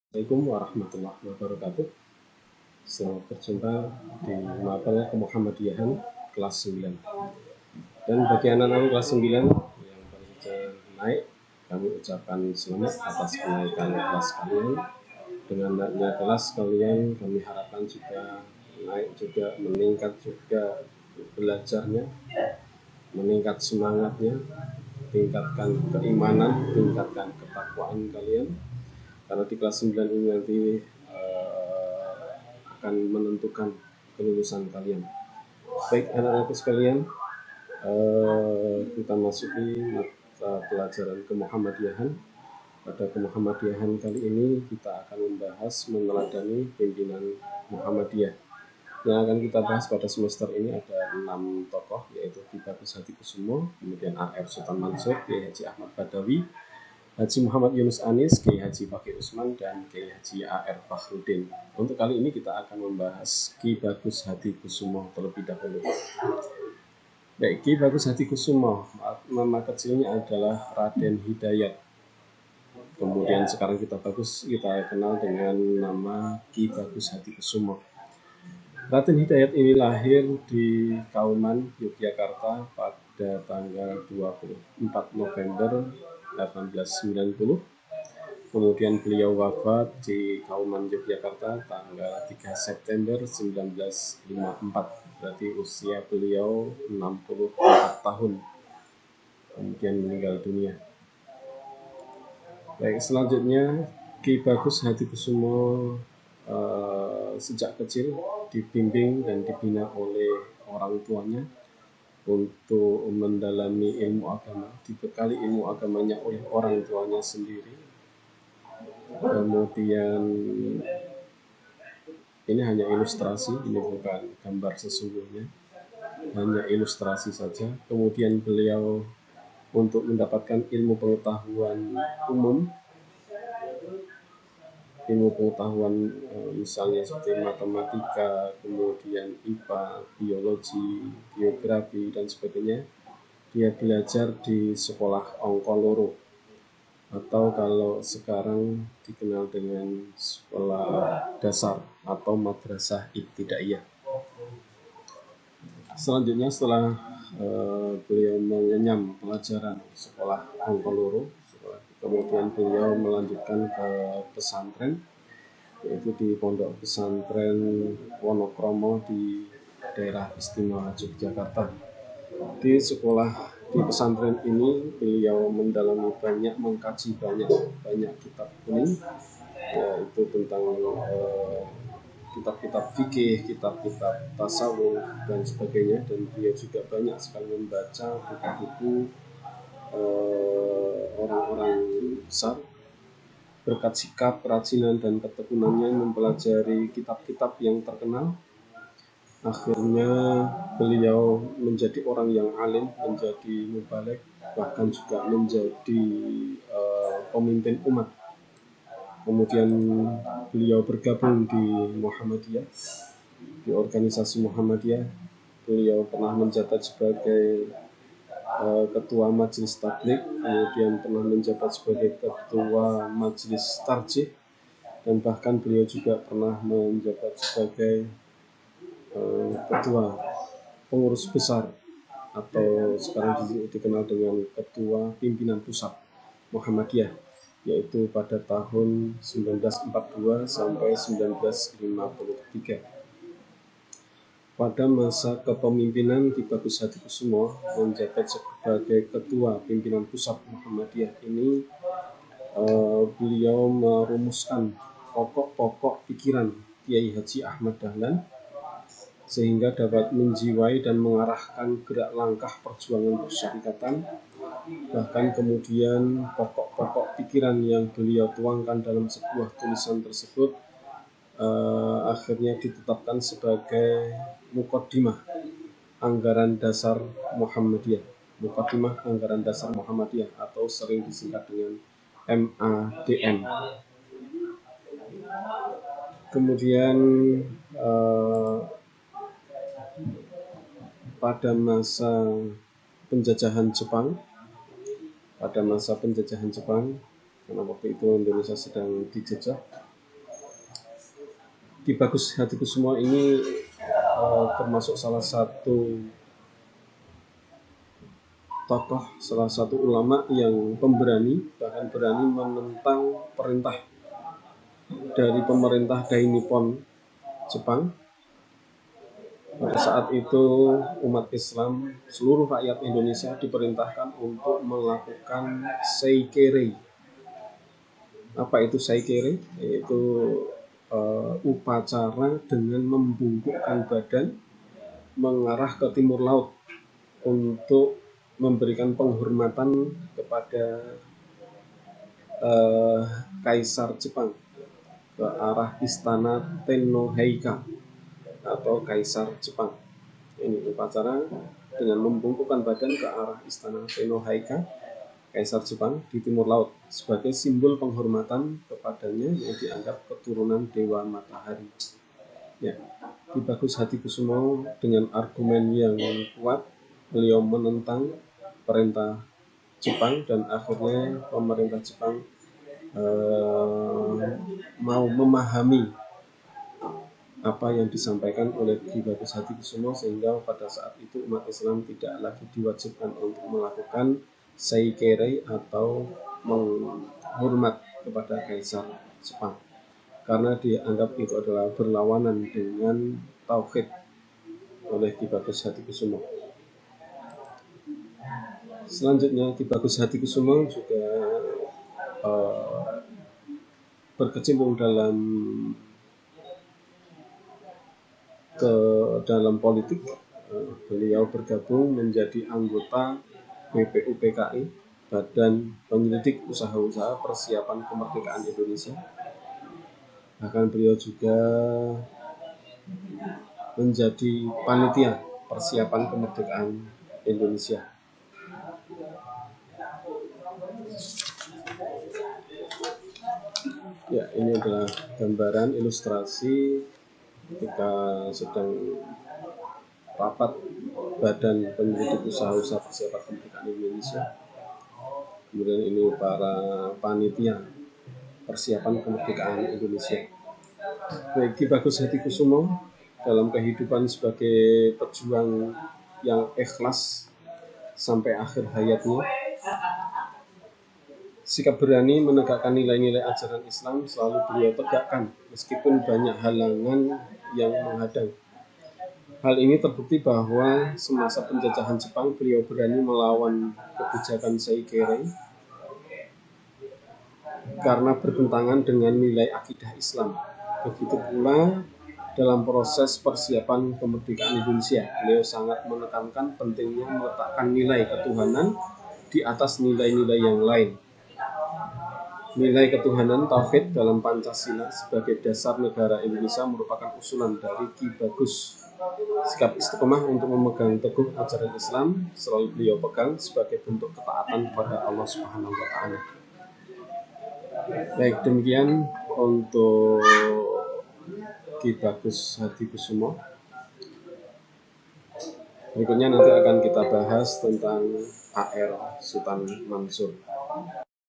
Assalamualaikum warahmatullahi wabarakatuh. Selamat berjumpa di mapel Kemuhammadiyahan kelas 9. Dan bagi anak-anak kelas 9 yang baru saja naik, kami ucapkan selamat atas kenaikan kelas kalian. Dengan naiknya kelas kalian, kami harapkan juga naik juga, meningkat juga belajarnya, meningkat semangatnya, tingkatkan keimanan, tingkatkan ketakwaan kalian. Karena di kelas 9 ini nanti akan menentukan kelulusan kalian. Baik anak-anakku sekalian, kita masuki mata pelajaran Kemuhammadiyahan. Pada Kemuhammadiyahan kali ini kita akan membahas meneladani pimpinan Muhammadiyah. Yang akan kita bahas pada semester ini ada 6 tokoh, yaitu Ki Bagus Hadikusumo, kemudian A.R. Sultan Mansur, Kiai Haji Ahmad Badawi, Haji Muhammad Yunus Anis, Kiai Haji Fakih Usman, dan Kiai Haji A.R. Fakhrudin. Untuk kali ini kita akan membahas Ki Bagus Hadikusumo terlebih dahulu. Baik, Ki Bagus Hadikusumo, nama kecilnya adalah Raden Hidayat. Kemudian sekarang kita kenal dengan nama Ki Bagus Hadikusumo. Raden Hidayat ini lahir di Kauman, Yogyakarta pada tanggal 24 November 1890. Kemudian beliau wafat di Kauman, Yogyakarta tanggal 3 September 1954. Berarti usia beliau 64 tahun. Kemudian meninggal dunia. Baik, selanjutnya Ki Bagus Hadikusumo sejak kecil dibimbing dan dibina oleh orang tuanya untuk mendalami ilmu agama, dibekali ilmu agamanya oleh orang tuanya sendiri. Kemudian ini hanya ilustrasi, ini bukan gambar sesungguhnya, hanya ilustrasi saja. Kemudian beliau untuk mendapatkan ilmu pengetahuan umum, misalnya seperti matematika, kemudian IPA, biologi, geografi, dan sebagainya, dia belajar di sekolah Ongkoloro, atau kalau sekarang dikenal dengan sekolah dasar atau madrasah ibtidaiyah. Selanjutnya setelah beliau mengenyam pelajaran sekolah Ongkoloro, kemudian beliau melanjutkan ke pesantren, yaitu di Pondok Pesantren Wonokromo di daerah istimewa Yogyakarta. Di pesantren ini beliau mendalami mengkaji banyak kitab kuning, yaitu tentang kitab-kitab fikih, kitab-kitab tasawuf dan sebagainya, dan dia juga banyak sekali membaca buku-buku orang-orang besar. Berkat sikap, kerajinan, dan ketekunannya mempelajari kitab-kitab yang terkenal, akhirnya beliau menjadi orang yang alim, menjadi mubaligh, bahkan juga menjadi pemimpin umat. Kemudian beliau bergabung di Muhammadiyah, di organisasi Muhammadiyah. Beliau pernah menjabat sebagai ketua majelis tabligh, kemudian pernah menjabat sebagai ketua majelis tarjih, dan bahkan beliau juga pernah menjabat sebagai ketua pengurus besar atau sekarang dikenal dengan ketua pimpinan pusat Muhammadiyah, yaitu pada tahun 1942 sampai 1953. Pada masa kepemimpinan Ki Bagus Hadikusumo menjabat sebagai ketua pimpinan pusat Muhammadiyah ini, beliau merumuskan pokok-pokok pikiran Kiai Haji Ahmad Dahlan sehingga dapat menjiwai dan mengarahkan gerak langkah perjuangan persyarikatan. Bahkan kemudian pokok-pokok pikiran yang beliau tuangkan dalam sebuah tulisan tersebut akhirnya ditetapkan sebagai Muqaddimah Anggaran Dasar Muhammadiyah. Muqaddimah Anggaran Dasar Muhammadiyah atau sering disingkat dengan MADM. Kemudian pada masa penjajahan Jepang, karena waktu itu Indonesia sedang dijajah, Ki Bagus Hadikusumo ini termasuk salah satu tokoh, salah satu ulama yang pemberani, bahkan berani menentang perintah dari pemerintah Dainippon Jepang. Pada saat itu umat Islam, seluruh rakyat Indonesia diperintahkan untuk melakukan seikere. Apa itu seikere? Yaitu upacara dengan membungkukkan badan mengarah ke timur laut untuk memberikan penghormatan kepada Kaisar Jepang ke arah istana Tennoheika atau Kaisar Jepang. Ini upacara dengan membungkukkan badan ke arah istana Tennoheika Kaisar Jepang di timur laut sebagai simbol penghormatan kepadanya yang dianggap keturunan Dewa Matahari. Ya, Ki Bagus Hadikusumo dengan argumen yang kuat, beliau menentang perintah Jepang dan akhirnya pemerintah Jepang mau memahami apa yang disampaikan oleh Ki Bagus Hadikusumo, sehingga pada saat itu umat Islam tidak lagi diwajibkan untuk melakukan seikere atau menghormat kepada Kaisar Jepang karena dianggap itu adalah berlawanan dengan tauhid oleh Ki Bagus Hadikusumo. Selanjutnya Ki Bagus Hadikusumo juga berkecimpung dalam politik. Beliau bergabung menjadi anggota BPUPKI, Badan Penyelidik Usaha-usaha Persiapan Kemerdekaan Indonesia. Bahkan beliau juga menjadi panitia persiapan kemerdekaan Indonesia. Ya, ini adalah gambaran ilustrasi ketika sedang rapat Badan Penyelidik Usaha-usaha Persiapan Kemerdekaan Indonesia. Kemudian ini para panitia persiapan kemerdekaan Indonesia. Baik, Ki Bagus Hadikusumo dalam kehidupan sebagai pejuang yang ikhlas sampai akhir hayatnya, sikap berani menegakkan nilai-nilai ajaran Islam selalu beliau tegakkan meskipun banyak halangan yang menghadang. Hal ini terbukti bahwa semasa penjajahan Jepang beliau berani melawan kebijakan seikere karena bertentangan dengan nilai akidah Islam. Begitu pula dalam proses persiapan kemerdekaan Indonesia, beliau sangat menekankan pentingnya meletakkan nilai ketuhanan di atas nilai-nilai yang lain. Nilai ketuhanan tauhid dalam Pancasila sebagai dasar negara Indonesia merupakan usulan dari Ki Bagus. Sikap istiqomah untuk memegang teguh ajaran Islam selalu beliau pegang sebagai bentuk ketaatan kepada Allah Subhanahu wa Ta'ala. Baik, demikian untuk Ki Bagus Hadikusumo. Berikutnya nanti akan kita bahas tentang A.R. Sultan Mansur.